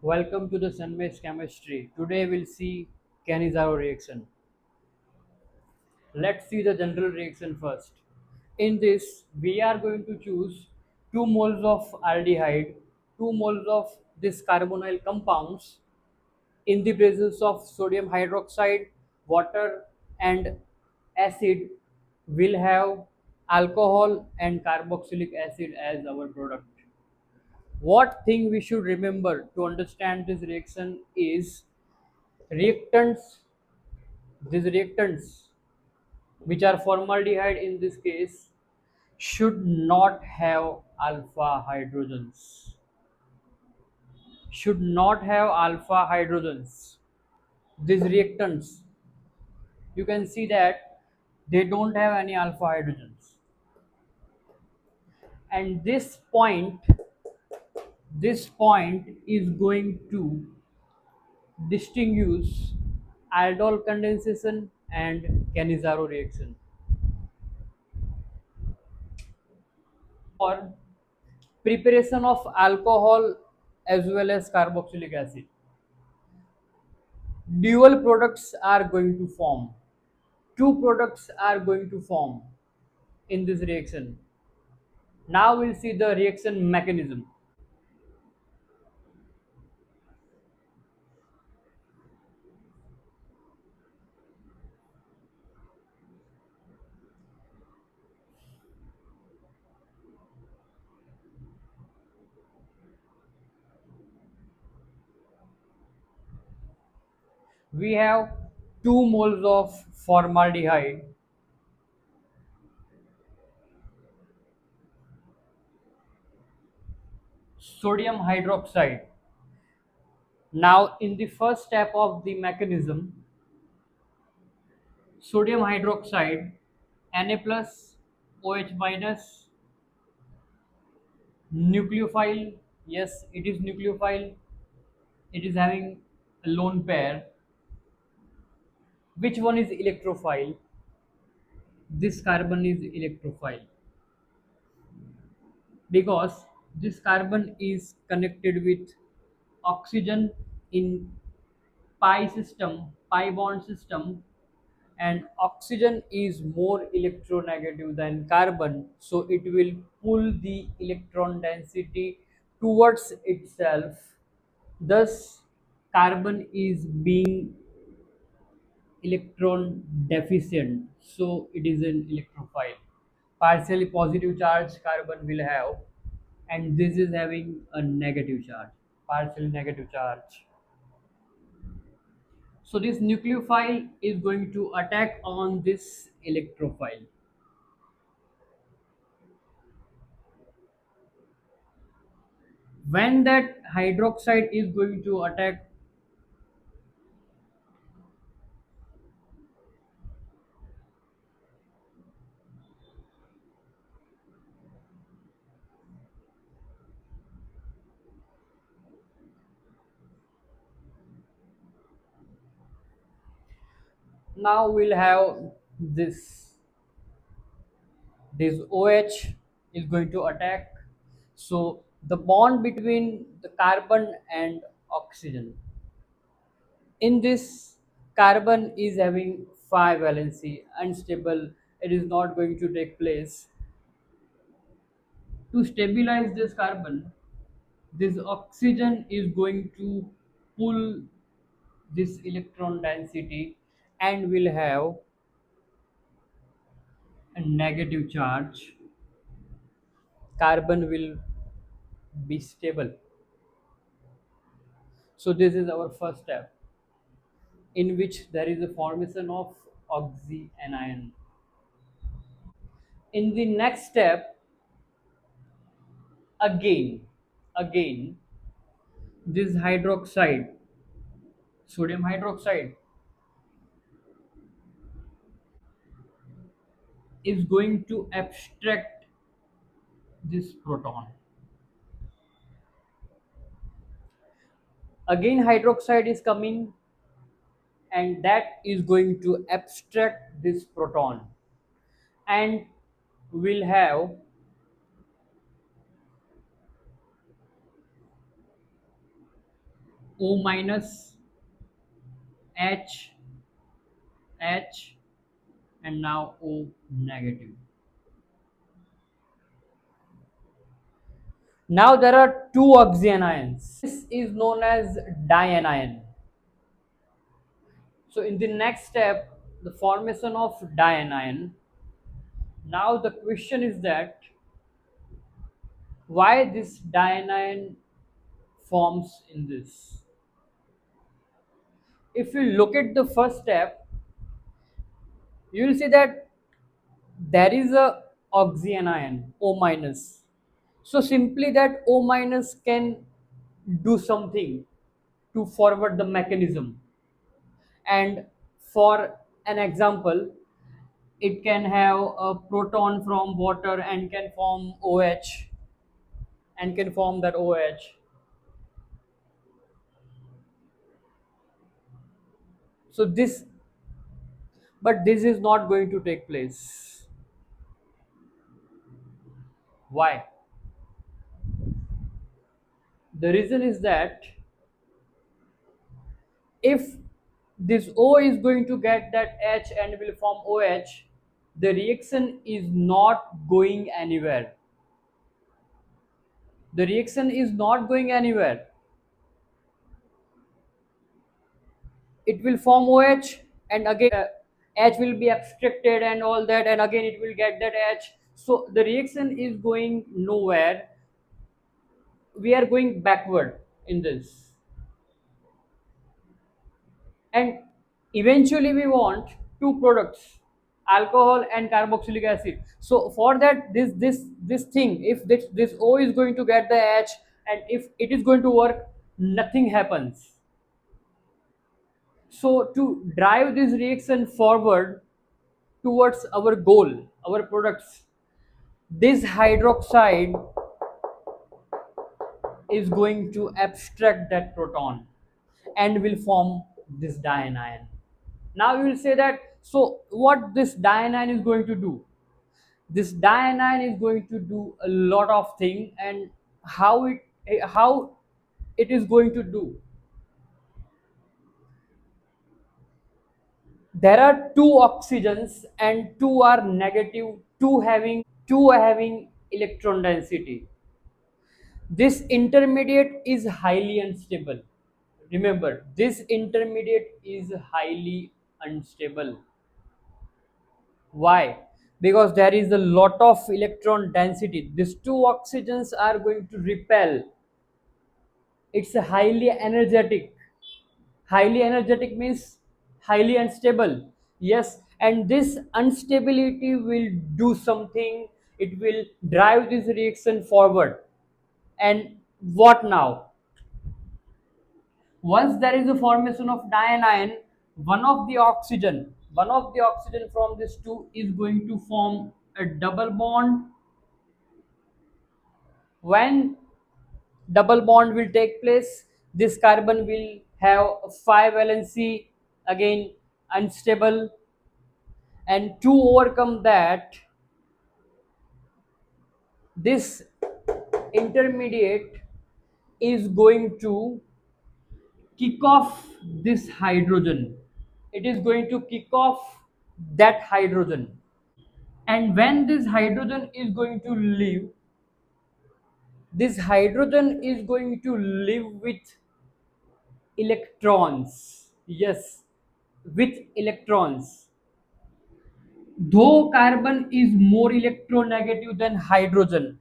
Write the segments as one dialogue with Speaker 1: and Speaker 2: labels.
Speaker 1: Welcome to the Sunbase Chemistry. Today we'll see Cannizzaro reaction. Let's see the general reaction first. In this, we are going to choose 2 moles of aldehyde, 2 moles of this carbonyl compounds in the presence of sodium hydroxide, water and acid will have alcohol and carboxylic acid as our product. What thing we should remember to understand this reaction is reactants, these reactants which are formaldehyde in this case should not have alpha hydrogens. Should not have alpha hydrogens. These reactants, you can see that they don't have any alpha hydrogens. And this point is going to distinguish Aldol condensation and Cannizzaro reaction. For preparation of alcohol as well as carboxylic acid, dual products are going to form. Two products are going to form in this reaction. Now we'll see the reaction mechanism. We have 2 moles of formaldehyde, sodium hydroxide. Now in the first step of the mechanism, sodium hydroxide Na plus OH minus nucleophile. Yes, it is nucleophile. It is having a lone pair. Which one is electrophile? This carbon is electrophile because this carbon is connected with oxygen in pi bond system, and oxygen is more electronegative than carbon, so it will pull the electron density towards itself. Thus carbon is being electron deficient, so it is an electrophile. Partially positive charge carbon will have, and this is having a negative charge, partially negative charge. So this nucleophile is going to attack on this electrophile. When that hydroxide is going to attack, now we'll have this this OH is going to attack. So the bond between the carbon and oxygen, in this carbon is having 5 valency, unstable, it is not going to take place. To stabilize this carbon, this oxygen is going to pull this electron density and will have a negative charge. Carbon will be stable. So this is our first step, in which there is a formation of oxyanion. In the next step, again this hydroxide, sodium hydroxide, is going to abstract this proton. Again hydroxide is coming, and that is going to abstract this proton, and will have – O minus, H, H, and now O negative. Now there are two oxygen ions. This is known as dianion. So in the next step, the formation of dianion. Now the question is that why this dianion forms in this. If you look at the first step, you will see that there is a oxygen ion O minus. So simply that O minus can do something to forward the mechanism. And for an example, it can have a proton from water and can form OH and can form that OH. So this, but this is not going to take place. Why? The reason is that if this O is going to get that H and will form OH, the reaction is not going anywhere. The reaction is not going anywhere. It will form OH and again H will be abstracted and all that, and again it will get that H. So the reaction is going nowhere. We are going backward in this. And eventually we want two products, alcohol and carboxylic acid. So for that, this thing, if this O is going to get the H and if it is going to work, nothing happens. So to drive this reaction forward towards our goal, our products, this hydroxide is going to abstract that proton and will form this dianion. Now you will say that, so what this dianion is going to do? This dianion is going to do a lot of things, and how it is going to do. There are two oxygens and two are negative, two having electron density. This intermediate is highly unstable. Remember, this intermediate is highly unstable. Why? Because there is a lot of electron density. These two oxygens are going to repel. It's a highly energetic. Highly energetic means highly unstable. Yes, and this instability will do something. It will drive this reaction forward. And what now? Once there is a formation of dianion, one of the oxygen from this two is going to form a double bond. When double bond will take place, this carbon will have 5 valency, again unstable, and to overcome that, this intermediate is going to kick off this hydrogen. It is going to kick off that hydrogen. And when this hydrogen is going to leave, this hydrogen is going to live with electrons. Yes, with electrons. Though carbon is more electronegative than hydrogen,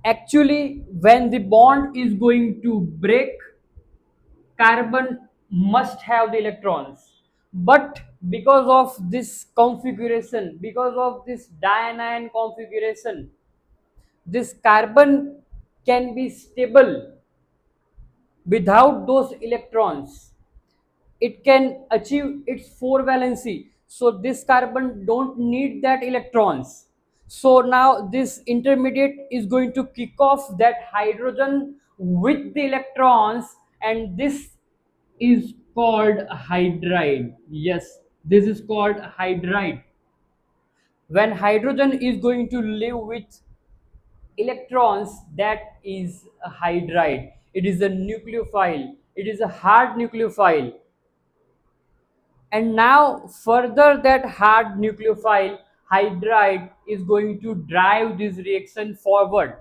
Speaker 1: actually when the bond is going to break, carbon must have the electrons. But because of this configuration, because of this dianion configuration, this carbon can be stable without those electrons. It can achieve its 4 valency, so this carbon don't need that electrons. So now this intermediate is going to kick off that hydrogen with the electrons, and this is called hydride. Yes, this is called hydride. When hydrogen is going to live with electrons, that is a hydride. It is a nucleophile. It is a hard nucleophile. And now further that hard nucleophile hydride is going to drive this reaction forward.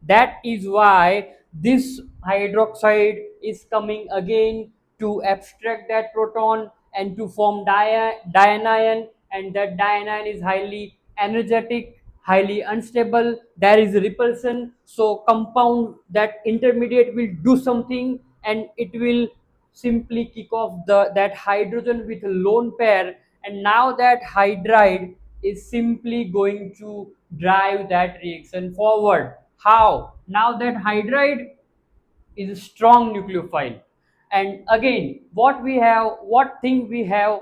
Speaker 1: That is why this hydroxide is coming again to abstract that proton and to form dianion, and that dianion is highly energetic, highly unstable. There is repulsion, so compound that intermediate will do something and it will simply kick off that hydrogen with a lone pair, and now that hydride is simply going to drive that reaction forward. How? Now that hydride is a strong nucleophile, and again what thing we have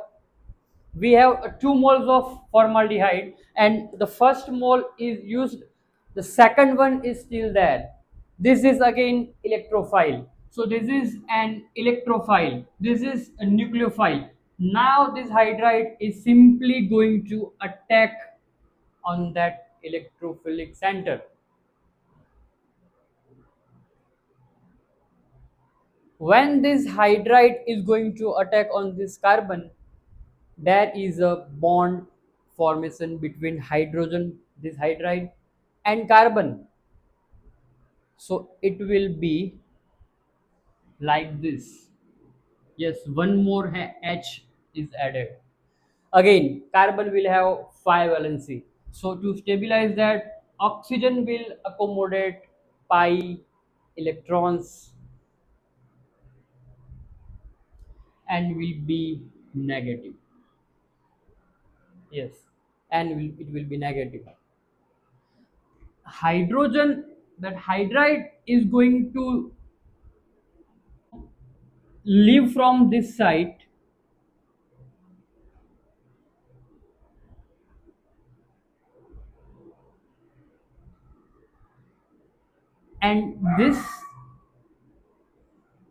Speaker 1: 2 moles of formaldehyde, and the first mole is used, the second one is still there. This is again electrophile, so this is an electrophile, this is a nucleophile. Now this hydride is simply going to attack on that electrophilic center. When this hydride is going to attack on this carbon, there is a bond formation between hydrogen, this hydride, and carbon. So it will be like this. Yes, one more H is added. Again, carbon will have 5 valency. So to stabilize that, oxygen will accommodate pi electrons and will be negative. Yes, and it will be negative. Hydrogen, that hydride is going to leave from this site, and this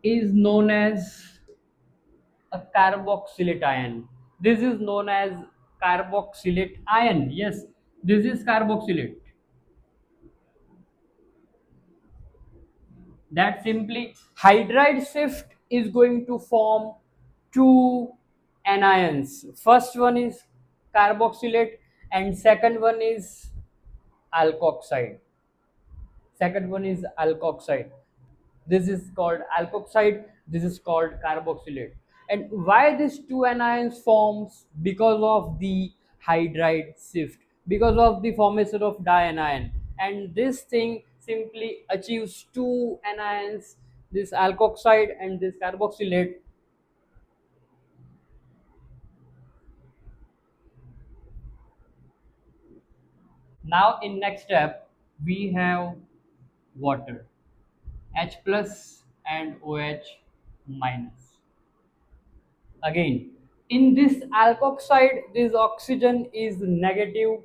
Speaker 1: is known as a carboxylate ion. This is known as carboxylate ion. Yes, this is carboxylate. That simply hydride shift is going to form two anions. First one is carboxylate and second one is alkoxide. Second one is alkoxide. This is called alkoxide, this is called carboxylate. And why these two anions forms? Because of the hydride shift, because of the formation of dianion, and this thing simply achieves two anions, this alkoxide and this carboxylate. Now in next step we have water, H plus and OH minus. Again, in this alkoxide, this oxygen is negative,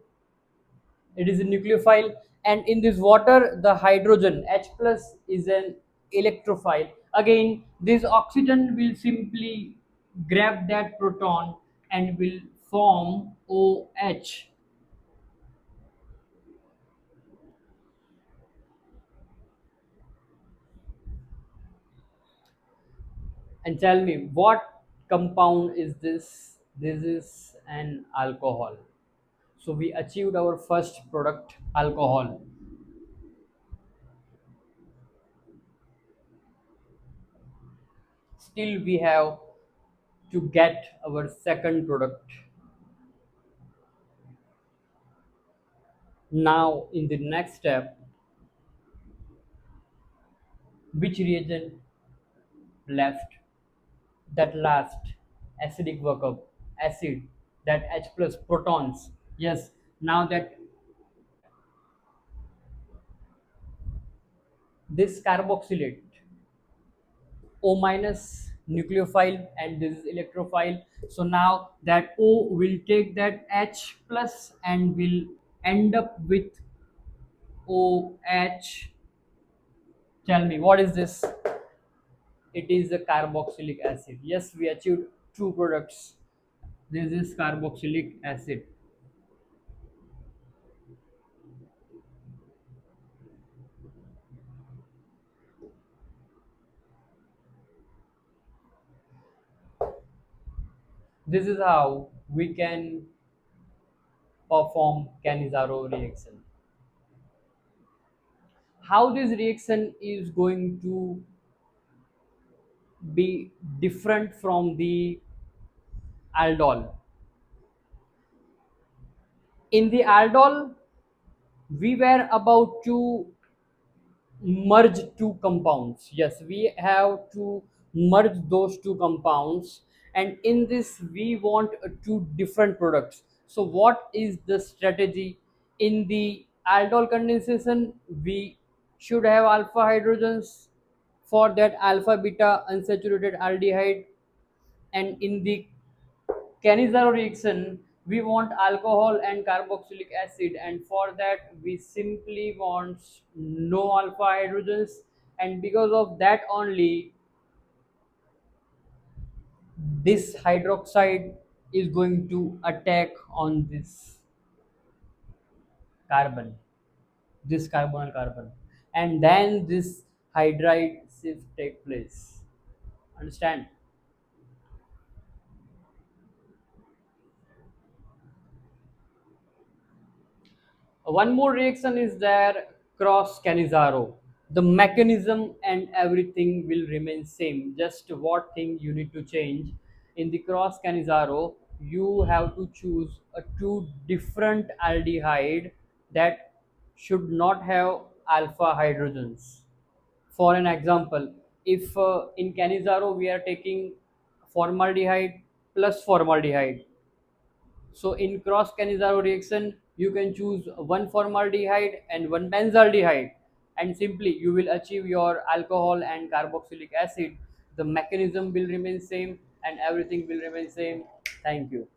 Speaker 1: it is a nucleophile, and in this water, the hydrogen H plus is an electrophile. Again, this oxygen will simply grab that proton and will form OH. And tell me, what compound is this? This is an alcohol. So we achieved our first product, alcohol. Still we have to get our second product. Now in the next step, which reagent left? That last acidic workup, acid, that H plus protons. Yes, now that this carboxylate, O minus nucleophile and this is electrophile. So now that O will take that H plus and will end up with OH. Tell me, what is this? It is a carboxylic acid. Yes, we achieved two products. This is carboxylic acid. This is how we can perform Cannizzaro reaction. How this reaction is going to be different from the aldol. In the aldol, we were about to merge two compounds. Yes, we have to merge those two compounds, and in this we want two different products. So what is the strategy? In the aldol condensation, we should have alpha hydrogens, for that alpha beta unsaturated aldehyde, and in the Cannizzaro reaction, we want alcohol and carboxylic acid, and for that we simply want no alpha hydrogens, and because of that only this hydroxide is going to attack on this carbon, this carbonyl carbon, and then this hydride shift take place. Understand? One more reaction is there, cross Cannizzaro. The mechanism and everything will remain same. Just what thing you need to change in the cross Cannizzaro, you have to choose a two different aldehyde that should not have alpha hydrogens. For an example, if in Cannizzaro we are taking formaldehyde plus formaldehyde, so in cross Cannizzaro reaction, you can choose one formaldehyde and one benzaldehyde, and simply you will achieve your alcohol and carboxylic acid. The mechanism will remain same and everything will remain same. Thank you.